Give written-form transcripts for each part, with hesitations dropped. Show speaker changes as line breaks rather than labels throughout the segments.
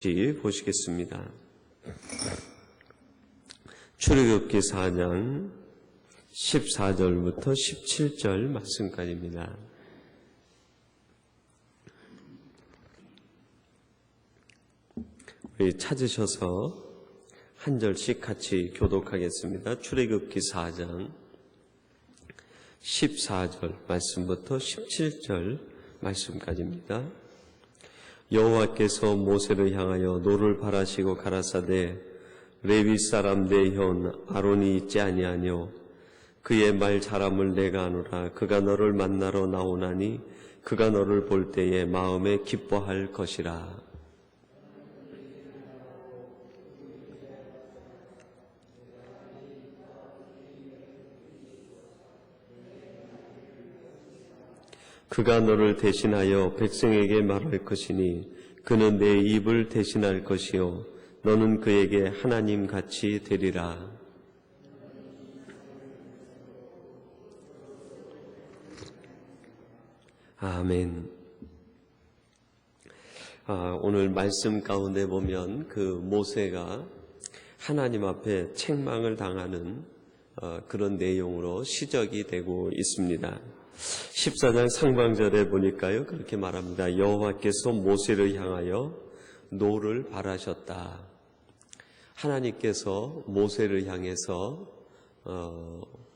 보시겠습니다. 출애굽기 4장 14절부터 17절 말씀까지입니다. 우리 찾으셔서 한 절씩 같이 교독하겠습니다. 출애굽기 4장 14절 말씀부터 17절 말씀까지입니다. 여호와께서 모세를 향하여 노를 바라시고 가라사대 레위 사람 내 형 아론이 있지 아니하뇨 그의 말 잘함을 내가 아노라. 그가 너를 만나러 나오나니 그가 너를 볼 때에 마음에 기뻐할 것이라. 그가 너를 대신하여 백성에게 말할 것이니 그는 내 입을 대신할 것이요 너는 그에게 하나님 같이 되리라. 아멘. 오늘 말씀 가운데 보면 그 모세가 하나님 앞에 책망을 당하는 그런 내용으로 시작이 되고 있습니다. 14장 상반절에 보니까요, 그렇게 말합니다. 여호와께서 모세를 향하여 노를 바라셨다. 하나님께서 모세를 향해서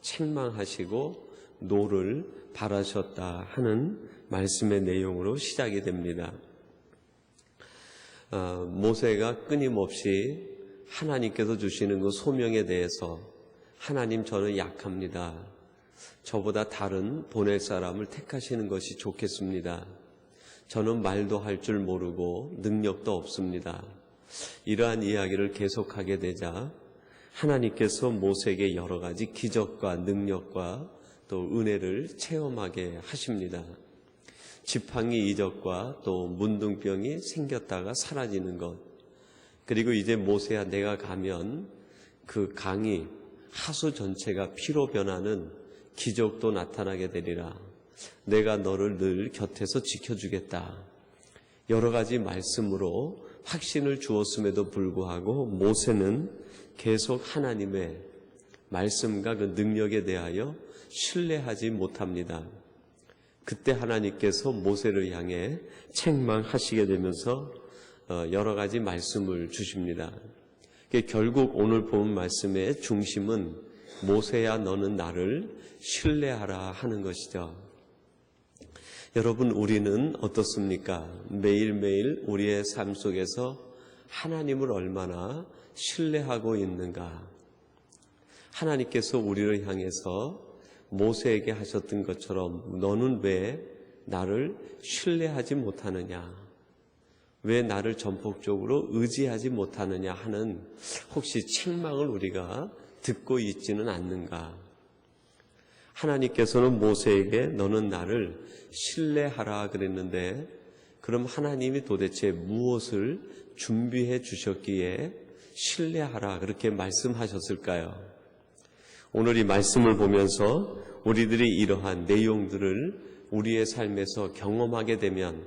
책망하시고 노를 바라셨다 하는 말씀의 내용으로 시작이 됩니다. 모세가 끊임없이 하나님께서 주시는 그 소명에 대해서 하나님, 저는 약합니다. 저보다 다른 보낼 사람을 택하시는 것이 좋겠습니다. 저는 말도 할 줄 모르고 능력도 없습니다. 이러한 이야기를 계속하게 되자 하나님께서 모세에게 여러 가지 기적과 능력과 또 은혜를 체험하게 하십니다. 지팡이 이적과 또 문둥병이 생겼다가 사라지는 것, 그리고 이제 모세야 내가 가면 그 강이 하수 전체가 피로 변하는 기적도 나타나게 되리라. 내가 너를 늘 곁에서 지켜주겠다. 여러 가지 말씀으로 확신을 주었음에도 불구하고 모세는 계속 하나님의 말씀과 그 능력에 대하여 신뢰하지 못합니다. 그때 하나님께서 모세를 향해 책망하시게 되면서 여러 가지 말씀을 주십니다. 결국 오늘 본 말씀의 중심은 모세야 너는 나를 신뢰하라 하는 것이죠. 여러분, 우리는 어떻습니까? 매일매일 우리의 삶 속에서 하나님을 얼마나 신뢰하고 있는가? 하나님께서 우리를 향해서 모세에게 하셨던 것처럼 너는 왜 나를 신뢰하지 못하느냐? 왜 나를 전폭적으로 의지하지 못하느냐 하는 혹시 책망을 우리가 듣고 있지는 않는가? 하나님께서는 모세에게 너는 나를 신뢰하라 그랬는데 그럼 하나님이 도대체 무엇을 준비해 주셨기에 신뢰하라 그렇게 말씀하셨을까요? 오늘 이 말씀을 보면서 우리들이 이러한 내용들을 우리의 삶에서 경험하게 되면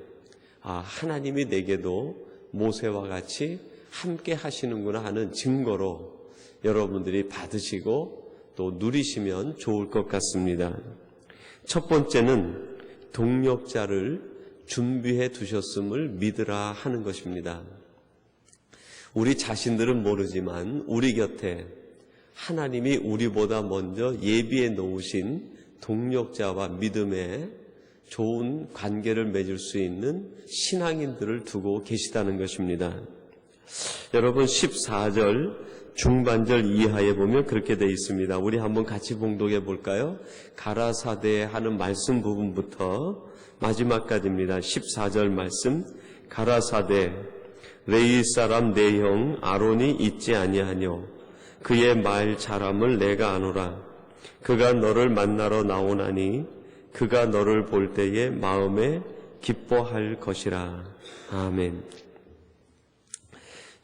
하나님이 내게도 모세와 같이 함께 하시는구나 하는 증거로 여러분들이 받으시고 또 누리시면 좋을 것 같습니다. 첫 번째는 동력자를 준비해 두셨음을 믿으라 하는 것입니다. 우리 자신들은 모르지만 우리 곁에 하나님이 우리보다 먼저 예비해 놓으신 동력자와 믿음의 좋은 관계를 맺을 수 있는 신앙인들을 두고 계시다는 것입니다. 여러분 14절 중반절 이하에 보면 그렇게 되어 있습니다. 우리 한번 같이 봉독해 볼까요? 가라사대 하는 말씀 부분부터 마지막까지입니다. 14절 말씀. 가라사대 레위 사람 내 형 아론이 있지 아니하뇨 그의 말 잘함을 내가 아노라. 그가 너를 만나러 나오나니 그가 너를 볼 때에 마음에 기뻐할 것이라. 아멘.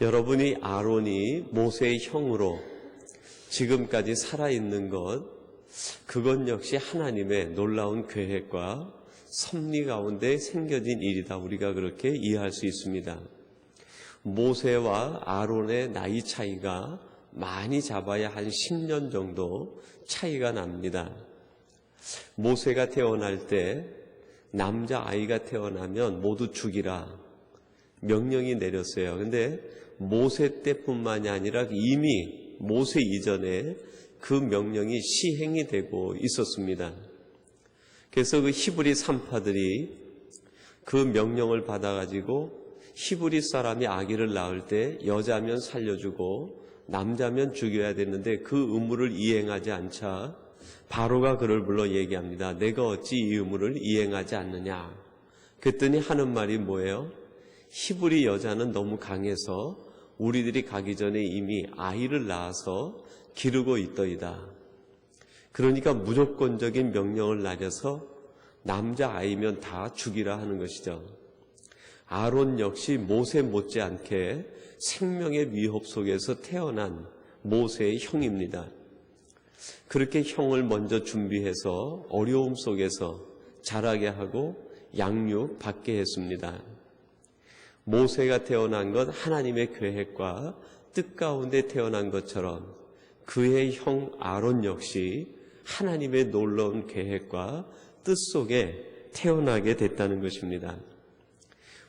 여러분이 아론이 모세의 형으로 지금까지 살아있는 것, 그건 역시 하나님의 놀라운 계획과 섭리 가운데 생겨진 일이다. 우리가 그렇게 이해할 수 있습니다. 모세와 아론의 나이 차이가 많이 잡아야 한 10년 정도 차이가 납니다. 모세가 태어날 때 남자아이가 태어나면 모두 죽이라 명령이 내렸어요. 근데 모세 때뿐만이 아니라 이미 모세 이전에 그 명령이 시행이 되고 있었습니다. 그래서 그 히브리 산파들이 그 명령을 받아가지고 히브리 사람이 아기를 낳을 때 여자면 살려주고 남자면 죽여야 되는데 그 의무를 이행하지 않자 바로가 그를 불러 얘기합니다. 내가 어찌 이 의무를 이행하지 않느냐. 그랬더니 하는 말이 뭐예요? 히브리 여자는 너무 강해서 우리들이 가기 전에 이미 아이를 낳아서 기르고 있더이다. 그러니까 무조건적인 명령을 내려서 남자아이면 다 죽이라 하는 것이죠. 아론 역시 모세 못지않게 생명의 위협 속에서 태어난 모세의 형입니다. 그렇게 형을 먼저 준비해서 어려움 속에서 자라게 하고 양육받게 했습니다. 모세가 태어난 것 하나님의 계획과 뜻 가운데 태어난 것처럼 그의 형 아론 역시 하나님의 놀라운 계획과 뜻 속에 태어나게 됐다는 것입니다.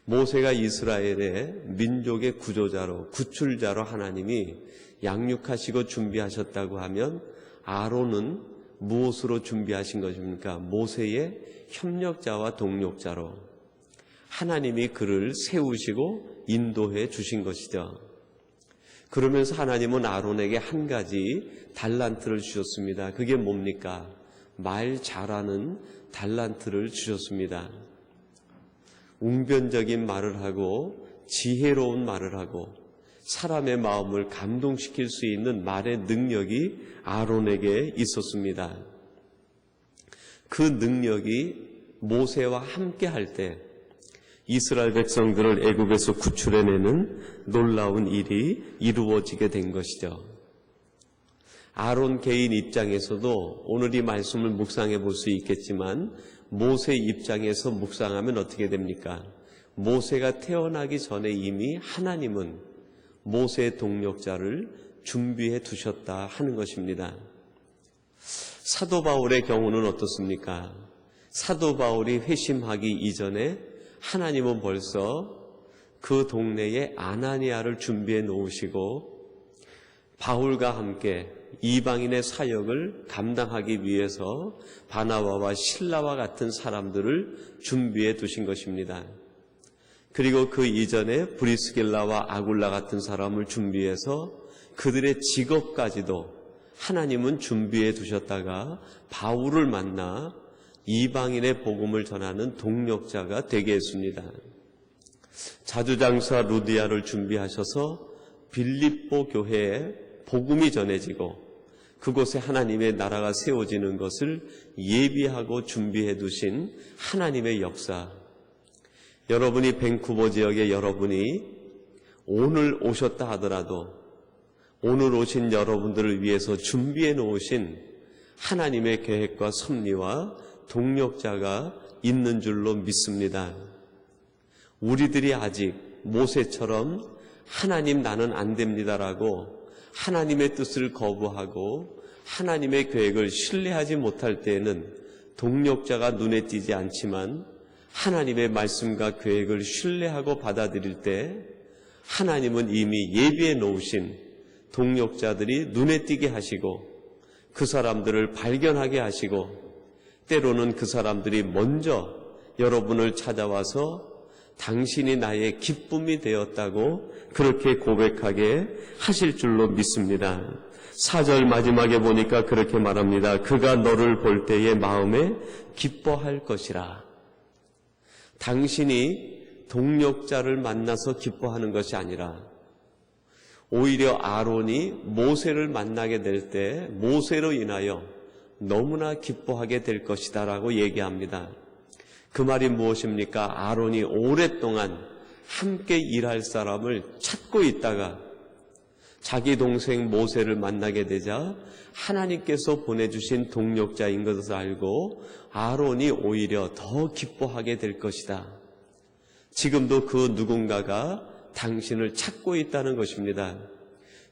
모세가 이스라엘의 민족의 구조자로 구출자로 하나님이 양육하시고 준비하셨다고 하면 아론은 무엇으로 준비하신 것입니까? 모세의 협력자와 동력자로 하나님이 그를 세우시고 인도해 주신 것이죠. 그러면서 하나님은 아론에게 한 가지 달란트를 주셨습니다. 그게 뭡니까? 말 잘하는 달란트를 주셨습니다. 웅변적인 말을 하고 지혜로운 말을 하고 사람의 마음을 감동시킬 수 있는 말의 능력이 아론에게 있었습니다. 그 능력이 모세와 함께 할 때 이스라엘 백성들을 애굽에서 구출해내는 놀라운 일이 이루어지게 된 것이죠. 아론 개인 입장에서도 오늘 이 말씀을 묵상해 볼 수 있겠지만 모세 입장에서 묵상하면 어떻게 됩니까? 모세가 태어나기 전에 이미 하나님은 모세의 동력자를 준비해 두셨다 하는 것입니다. 사도 바울의 경우는 어떻습니까? 사도 바울이 회심하기 이전에 하나님은 벌써 그 동네에 아나니아를 준비해 놓으시고 바울과 함께 이방인의 사역을 감당하기 위해서 바나바와 실라와 같은 사람들을 준비해 두신 것입니다. 그리고 그 이전에 브리스길라와 아굴라 같은 사람을 준비해서 그들의 직업까지도 하나님은 준비해 두셨다가 바울을 만나 이방인의 복음을 전하는 동력자가 되게 했습니다. 자주장사 루디아를 준비하셔서 빌립보 교회에 복음이 전해지고 그곳에 하나님의 나라가 세워지는 것을 예비하고 준비해 두신 하나님의 역사. 여러분이 밴쿠버 지역에 여러분이 오늘 오셨다 하더라도 오늘 오신 여러분들을 위해서 준비해 놓으신 하나님의 계획과 섭리와 동력자가 있는 줄로 믿습니다. 우리들이 아직 모세처럼 하나님 나는 안 됩니다라고 하나님의 뜻을 거부하고 하나님의 계획을 신뢰하지 못할 때에는 동력자가 눈에 띄지 않지만 하나님의 말씀과 계획을 신뢰하고 받아들일 때 하나님은 이미 예비해 놓으신 동력자들이 눈에 띄게 하시고 그 사람들을 발견하게 하시고 때로는 그 사람들이 먼저 여러분을 찾아와서 당신이 나의 기쁨이 되었다고 그렇게 고백하게 하실 줄로 믿습니다. 4절 마지막에 보니까 그렇게 말합니다. 그가 너를 볼 때의 마음에 기뻐할 것이라. 당신이 동력자를 만나서 기뻐하는 것이 아니라 오히려 아론이 모세를 만나게 될 때 모세로 인하여 너무나 기뻐하게 될 것이다 라고 얘기합니다. 그 말이 무엇입니까? 아론이 오랫동안 함께 일할 사람을 찾고 있다가 자기 동생 모세를 만나게 되자 하나님께서 보내주신 동력자인 것을 알고 아론이 오히려 더 기뻐하게 될 것이다. 지금도 그 누군가가 당신을 찾고 있다는 것입니다.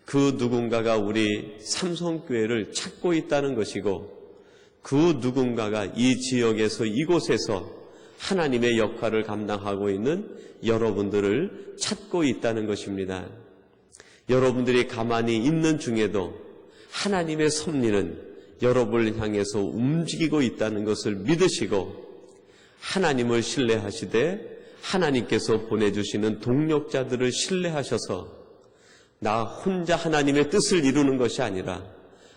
그 누군가가 우리 삼성교회를 찾고 있다는 것이고, 그 누군가가 이 지역에서, 이곳에서 하나님의 역할을 감당하고 있는 여러분들을 찾고 있다는 것입니다. 여러분들이 가만히 있는 중에도 하나님의 섭리는 여러분을 향해서 움직이고 있다는 것을 믿으시고, 하나님을 신뢰하시되 하나님께서 보내주시는 동력자들을 신뢰하셔서 나 혼자 하나님의 뜻을 이루는 것이 아니라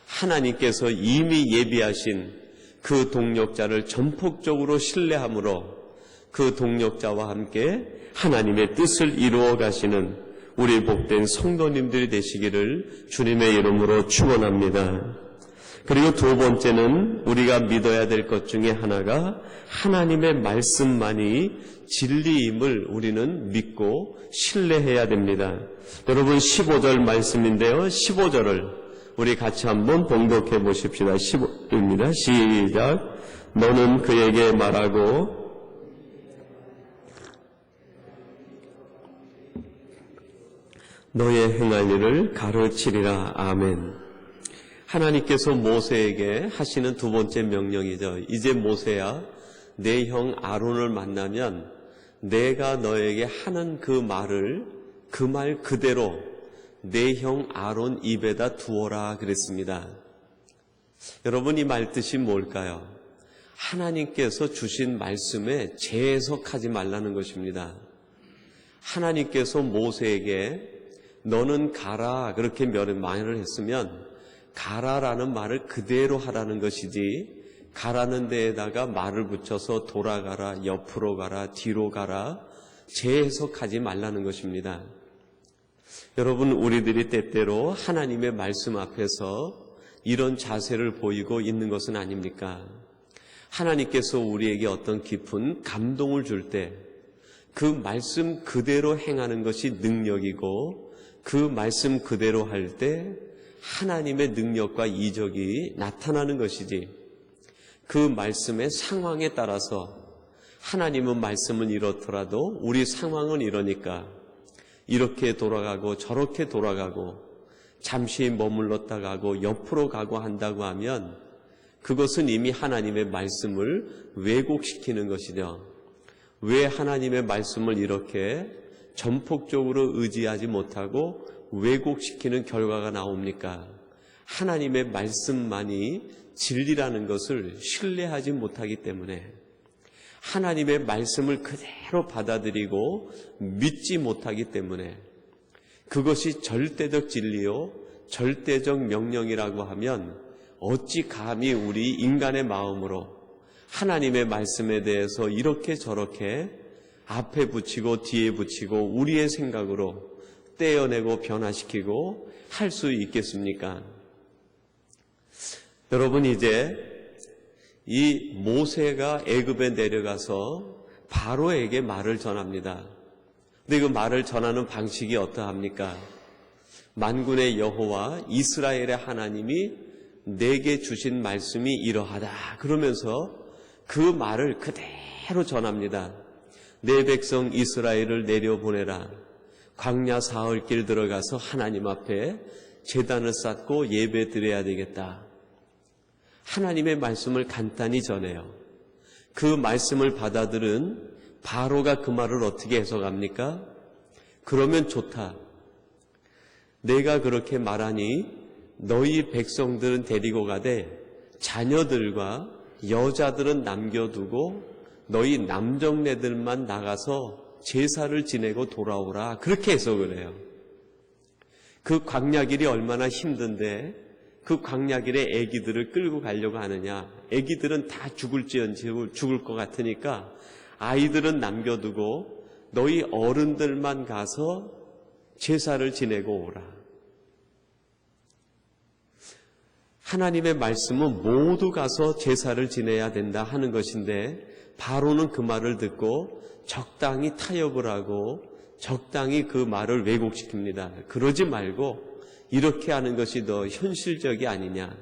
하나님께서 이미 예비하신 그 동력자를 전폭적으로 신뢰함으로 그 동력자와 함께 하나님의 뜻을 이루어 가시는 우리 복된 성도님들이 되시기를 주님의 이름으로 축원합니다. 그리고 두 번째는 우리가 믿어야 될 것 중에 하나가 하나님의 말씀만이 진리임을 우리는 믿고 신뢰해야 됩니다. 여러분 15절 말씀인데요. 15절을 우리 같이 한번 봉독해 보십시다. 15절입니다. 시작. 너는 그에게 말하고 너의 행할 일을 가르치리라. 아멘. 하나님께서 모세에게 하시는 두 번째 명령이죠. 이제 모세야, 내 형 아론을 만나면 내가 너에게 하는 그 말을 그 말 그대로 내 형 아론 입에다 두어라 그랬습니다. 여러분, 이 말 뜻이 뭘까요? 하나님께서 주신 말씀에 재해석하지 말라는 것입니다. 하나님께서 모세에게 너는 가라 그렇게 말을 했으면 가라라는 말을 그대로 하라는 것이지, 가라는 데에다가 말을 붙여서 돌아가라, 옆으로 가라, 뒤로 가라 재해석하지 말라는 것입니다. 여러분, 우리들이 때때로 하나님의 말씀 앞에서 이런 자세를 보이고 있는 것은 아닙니까? 하나님께서 우리에게 어떤 깊은 감동을 줄 때 그 말씀 그대로 행하는 것이 능력이고, 그 말씀 그대로 할 때 하나님의 능력과 이적이 나타나는 것이지, 그 말씀의 상황에 따라서 하나님은 말씀은 이렇더라도 우리 상황은 이러니까 이렇게 돌아가고 저렇게 돌아가고 잠시 머물렀다 가고 옆으로 가고 한다고 하면 그것은 이미 하나님의 말씀을 왜곡시키는 것이죠. 왜 하나님의 말씀을 이렇게 전폭적으로 의지하지 못하고 왜곡시키는 결과가 나옵니까? 하나님의 말씀만이 진리라는 것을 신뢰하지 못하기 때문에, 하나님의 말씀을 그대로 받아들이고 믿지 못하기 때문에, 그것이 절대적 진리요 절대적 명령이라고 하면 어찌 감히 우리 인간의 마음으로 하나님의 말씀에 대해서 이렇게 저렇게 앞에 붙이고 뒤에 붙이고 우리의 생각으로 떼어내고 변화시키고 할 수 있겠습니까? 여러분, 이제 이 모세가 애굽에 내려가서 바로에게 말을 전합니다. 근데 그 말을 전하는 방식이 어떠합니까? 만군의 여호와 이스라엘의 하나님이 내게 주신 말씀이 이러하다 그러면서 그 말을 그대로 전합니다. 내 백성 이스라엘을 내려보내라. 광야 사흘길 들어가서 하나님 앞에 제단을 쌓고 예배 드려야 되겠다. 하나님의 말씀을 간단히 전해요. 그 말씀을 받아들은 바로가 그 말을 어떻게 해석합니까? 그러면 좋다. 내가 그렇게 말하니 너희 백성들은 데리고 가되 자녀들과 여자들은 남겨두고 너희 남정네들만 나가서 제사를 지내고 돌아오라. 그렇게 해석을 해요. 그 광야길이 얼마나 힘든데 그 광야길에 아기들을 끌고 가려고 하느냐. 아기들은 다 죽을지언지 죽을 것 같으니까 아이들은 남겨두고 너희 어른들만 가서 제사를 지내고 오라. 하나님의 말씀은 모두 가서 제사를 지내야 된다 하는 것인데, 바로는 그 말을 듣고 적당히 타협을 하고 적당히 그 말을 왜곡시킵니다. 그러지 말고 이렇게 하는 것이 더 현실적이 아니냐.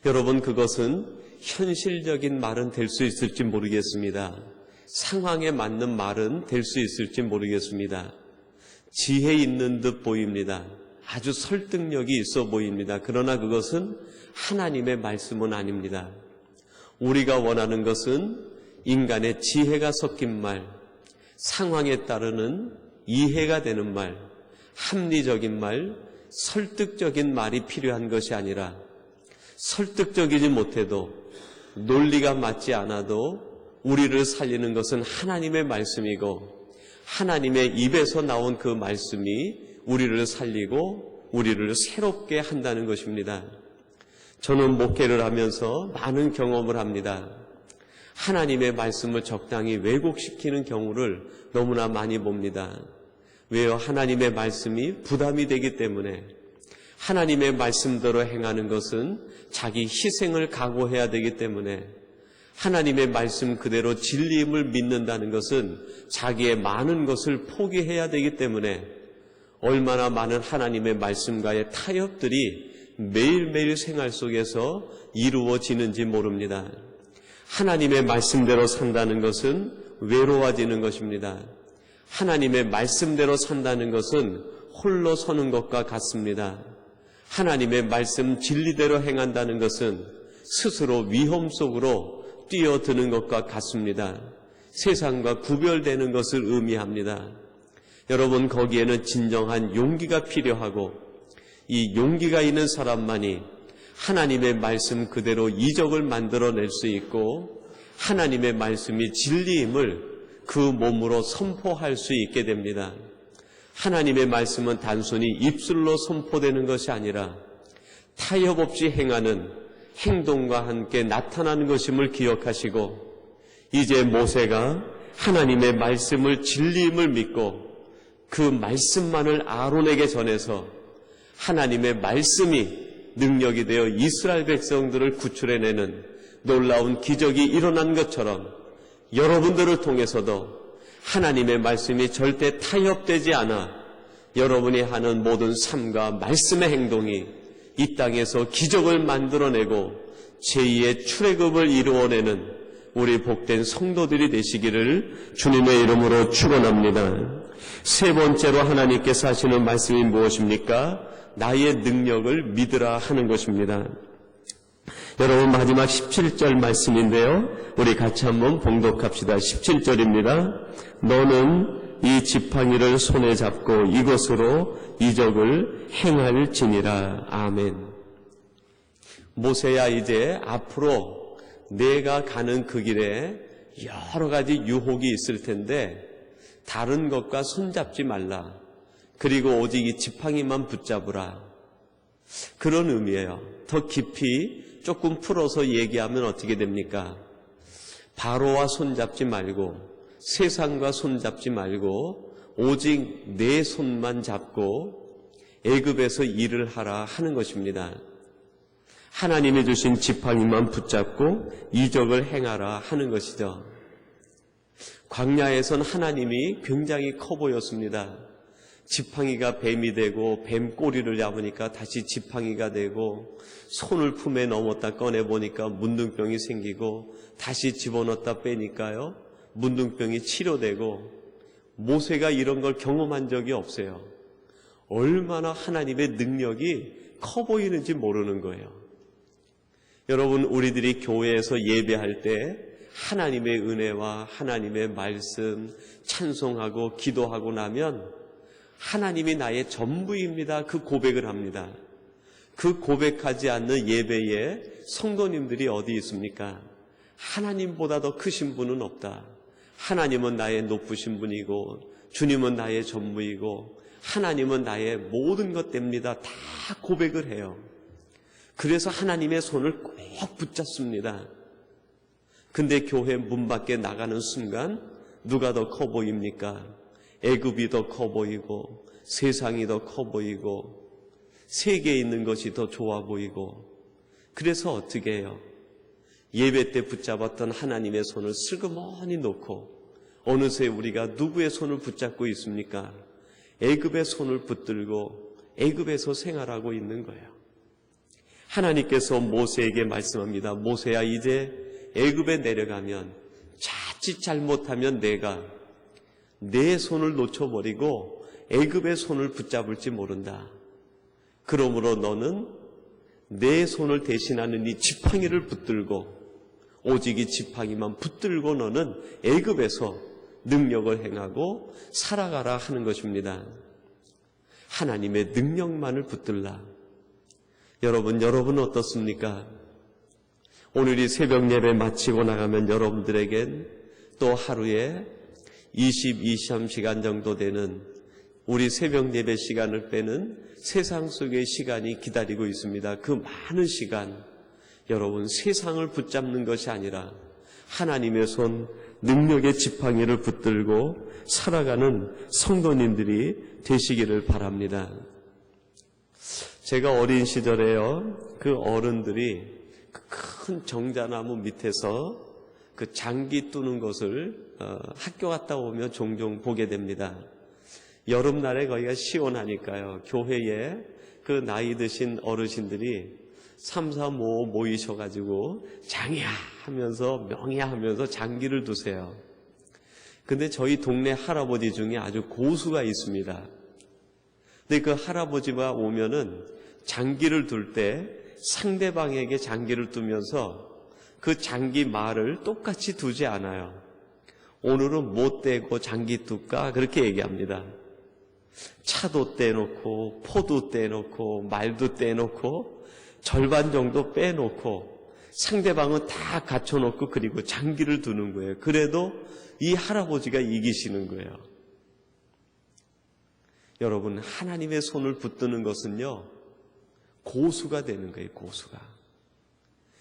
여러분, 그것은 현실적인 말은 될 수 있을지 모르겠습니다. 상황에 맞는 말은 될 수 있을지 모르겠습니다. 지혜 있는 듯 보입니다. 아주 설득력이 있어 보입니다. 그러나 그것은 하나님의 말씀은 아닙니다. 우리가 원하는 것은 인간의 지혜가 섞인 말, 상황에 따르는 이해가 되는 말, 합리적인 말, 설득적인 말이 필요한 것이 아니라 설득적이지 못해도 논리가 맞지 않아도 우리를 살리는 것은 하나님의 말씀이고 하나님의 입에서 나온 그 말씀이 우리를 살리고 우리를 새롭게 한다는 것입니다. 저는 목회를 하면서 많은 경험을 합니다. 하나님의 말씀을 적당히 왜곡시키는 경우를 너무나 많이 봅니다. 왜요? 하나님의 말씀이 부담이 되기 때문에. 하나님의 말씀대로 행하는 것은 자기 희생을 각오해야 되기 때문에, 하나님의 말씀 그대로 진리임을 믿는다는 것은 자기의 많은 것을 포기해야 되기 때문에 얼마나 많은 하나님의 말씀과의 타협들이 매일매일 생활 속에서 이루어지는지 모릅니다. 하나님의 말씀대로 산다는 것은 외로워지는 것입니다. 하나님의 말씀대로 산다는 것은 홀로 서는 것과 같습니다. 하나님의 말씀 진리대로 행한다는 것은 스스로 위험 속으로 뛰어드는 것과 같습니다. 세상과 구별되는 것을 의미합니다. 여러분, 거기에는 진정한 용기가 필요하고 이 용기가 있는 사람만이 하나님의 말씀 그대로 이적을 만들어낼 수 있고 하나님의 말씀이 진리임을 그 몸으로 선포할 수 있게 됩니다. 하나님의 말씀은 단순히 입술로 선포되는 것이 아니라 타협 없이 행하는 행동과 함께 나타나는 것임을 기억하시고, 이제 모세가 하나님의 말씀을 진리임을 믿고 그 말씀만을 아론에게 전해서 하나님의 말씀이 능력이 되어 이스라엘 백성들을 구출해내는 놀라운 기적이 일어난 것처럼 여러분들을 통해서도 하나님의 말씀이 절대 타협되지 않아 여러분이 하는 모든 삶과 말씀의 행동이 이 땅에서 기적을 만들어내고 제2의 출애굽을 이루어내는 우리 복된 성도들이 되시기를 주님의 이름으로 축원합니다. 세 번째로 하나님께서 하시는 말씀이 무엇입니까? 나의 능력을 믿으라 하는 것입니다. 여러분, 마지막 17절 말씀인데요, 우리 같이 한번 봉독합시다. 17절입니다. 너는 이 지팡이를 손에 잡고 이것으로 이적을 행할지니라. 아멘. 모세야, 이제 앞으로 내가 가는 그 길에 여러 가지 유혹이 있을 텐데 다른 것과 손잡지 말라. 그리고 오직 이 지팡이만 붙잡으라. 그런 의미예요. 더 깊이 조금 풀어서 얘기하면 어떻게 됩니까? 바로와 손잡지 말고 세상과 손잡지 말고 오직 내 손만 잡고 애굽에서 일을 하라 하는 것입니다. 하나님이 주신 지팡이만 붙잡고 이적을 행하라 하는 것이죠. 광야에선 하나님이 굉장히 커 보였습니다. 지팡이가 뱀이 되고 뱀 꼬리를 잡으니까 다시 지팡이가 되고 손을 품에 넣었다 꺼내보니까 문둥병이 생기고 다시 집어넣었다 빼니까요 문둥병이 치료되고, 모세가 이런 걸 경험한 적이 없어요. 얼마나 하나님의 능력이 커 보이는지 모르는 거예요. 여러분, 우리들이 교회에서 예배할 때 하나님의 은혜와 하나님의 말씀 찬송하고 기도하고 나면 하나님이 나의 전부입니다. 그 고백을 합니다. 그 고백하지 않는 예배에 성도님들이 어디 있습니까? 하나님보다 더 크신 분은 없다. 하나님은 나의 높으신 분이고 주님은 나의 전부이고 하나님은 나의 모든 것 됩니다. 다 고백을 해요. 그래서 하나님의 손을 꼭 붙잡습니다. 근데 교회 문 밖에 나가는 순간 누가 더 커 보입니까? 애굽이 더 커 보이고 세상이 더 커 보이고 세계에 있는 것이 더 좋아 보이고, 그래서 어떻게 해요? 예배 때 붙잡았던 하나님의 손을 슬그머니 놓고 어느새 우리가 누구의 손을 붙잡고 있습니까? 애굽의 손을 붙들고 애굽에서 생활하고 있는 거예요. 하나님께서 모세에게 말씀합니다. 모세야, 이제 애굽에 내려가면 자칫 잘못하면 내가 내 손을 놓쳐버리고 애굽의 손을 붙잡을지 모른다. 그러므로 너는 내 손을 대신하는 이 지팡이를 붙들고 오직 이 지팡이만 붙들고 너는 애굽에서 능력을 행하고 살아가라 하는 것입니다. 하나님의 능력만을 붙들라. 여러분 어떻습니까? 오늘 이 새벽 예배 마치고 나가면 여러분들에겐 또 하루에 23시간 정도 되는 우리 새벽 예배 시간을 빼는 세상 속의 시간이 기다리고 있습니다. 그 많은 시간, 여러분 세상을 붙잡는 것이 아니라 하나님의 손, 능력의 지팡이를 붙들고 살아가는 성도님들이 되시기를 바랍니다. 제가 어린 시절에요, 그 어른들이 큰 정자나무 밑에서 그 장기 뚜는 것을 학교 갔다 오면 종종 보게 됩니다. 여름날에 거기가 시원하니까요, 교회에 그 나이 드신 어르신들이 3, 4, 5 모이셔가지고 장이야 하면서 명이야 하면서 장기를 두세요. 근데 저희 동네 할아버지 중에 아주 고수가 있습니다. 근데 그 할아버지가 오면은 장기를 둘 때 상대방에게 장기를 두면서 그 장기 말을 똑같이 두지 않아요. 오늘은 뭐 떼고 장기 둘까? 그렇게 얘기합니다. 차도 떼놓고 포도 떼놓고 말도 떼놓고 절반 정도 빼놓고 상대방은 다 갖춰놓고 그리고 장기를 두는 거예요. 그래도 이 할아버지가 이기시는 거예요. 여러분, 하나님의 손을 붙드는 것은요, 고수가 되는 거예요. 고수가.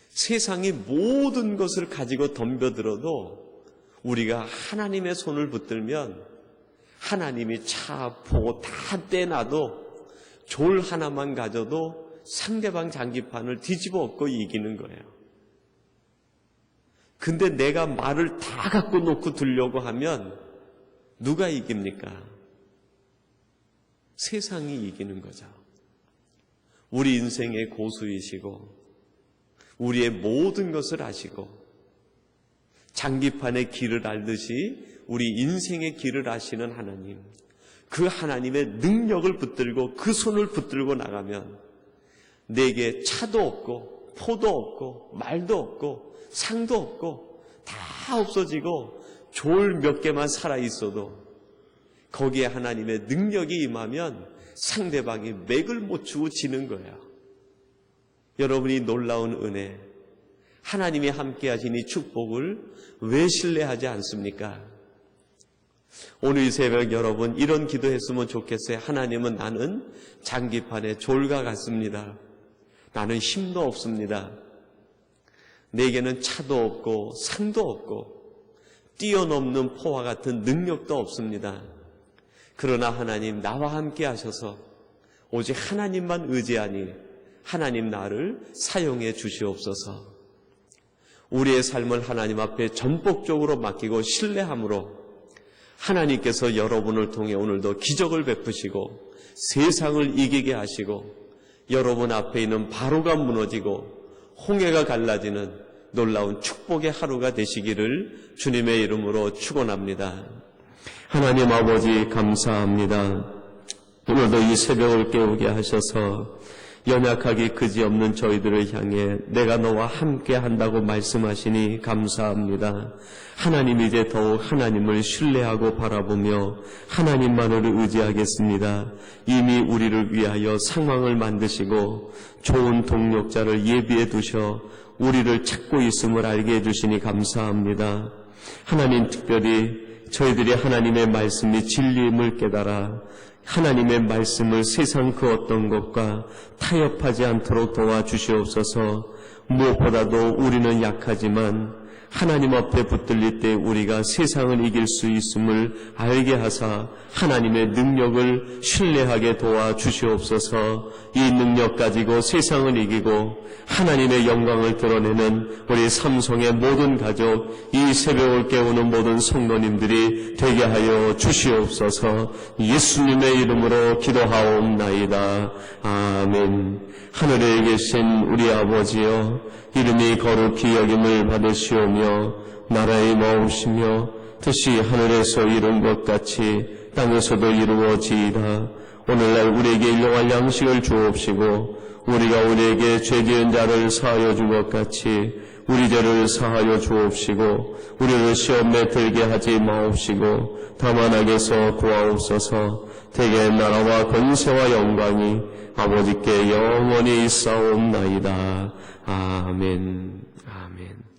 세상의 모든 것을 가지고 덤벼들어도 우리가 하나님의 손을 붙들면 하나님이 차, 포 다 떼놔도 졸 하나만 가져도 상대방 장기판을 뒤집어 엎고 이기는 거예요. 근데 내가 말을 다 갖고 놓고 들려고 하면 누가 이깁니까? 세상이 이기는 거죠. 우리 인생의 고수이시고 우리의 모든 것을 아시고 장기판의 길을 알듯이 우리 인생의 길을 아시는 하나님, 그 하나님의 능력을 붙들고 그 손을 붙들고 나가면 내게 차도 없고 포도 없고 말도 없고 상도 없고 다 없어지고 졸 몇 개만 살아있어도 거기에 하나님의 능력이 임하면 상대방이 맥을 못 추고 지는 거예요. 여러분이 놀라운 은혜, 하나님이 함께 하신 이 축복을 왜 신뢰하지 않습니까? 오늘 이 새벽 여러분 이런 기도했으면 좋겠어요. 하나님은 나는 장기판의 졸과 같습니다. 나는 힘도 없습니다. 내게는 차도 없고 상도 없고 뛰어넘는 포와 같은 능력도 없습니다. 그러나 하나님 나와 함께 하셔서 오직 하나님만 의지하니 하나님 나를 사용해 주시옵소서. 우리의 삶을 하나님 앞에 전폭적으로 맡기고 신뢰함으로 하나님께서 여러분을 통해 오늘도 기적을 베푸시고 세상을 이기게 하시고 여러분 앞에 있는 바로가 무너지고 홍해가 갈라지는 놀라운 축복의 하루가 되시기를 주님의 이름으로 축원합니다. 하나님 아버지 감사합니다. 오늘도 이 새벽을 깨우게 하셔서 연약하기 그지없는 저희들을 향해 내가 너와 함께 한다고 말씀하시니 감사합니다. 하나님 이제 더욱 하나님을 신뢰하고 바라보며 하나님만을 의지하겠습니다. 이미 우리를 위하여 상황을 만드시고 좋은 동력자를 예비해 두셔 우리를 찾고 있음을 알게 해주시니 감사합니다. 하나님 특별히 저희들이 하나님의 말씀이 진리임을 깨달아 하나님의 말씀을 세상 그 어떤 것과 타협하지 않도록 도와주시옵소서. 무엇보다도 우리는 약하지만 하나님 앞에 붙들릴 때 우리가 세상을 이길 수 있음을 알게 하사 하나님의 능력을 신뢰하게 도와주시옵소서. 이 능력 가지고 세상을 이기고 하나님의 영광을 드러내는 우리 삼성의 모든 가족, 이 새벽을 깨우는 모든 성도님들이 되게 하여 주시옵소서. 예수님의 이름으로 기도하옵나이다. 아멘. 하늘에 계신 우리 아버지여, 이름이 거룩히 여김을 받으시오며 나라의 마옵시며 뜻이 하늘에서 이룬 것 같이
땅에서도 이루어지이다. 오늘날 우리에게 일용할 양식을 주옵시고 우리가 우리에게 죄지은 자를 사하여 준 것 같이 우리 죄를 사하여 주옵시고 우리를 시험에 들게 하지 마옵시고 다만 악에서 구하옵소서. 대개 나라와 권세와 영광이 아버지께 영원히 있사옵나이다. 아멘. 아멘.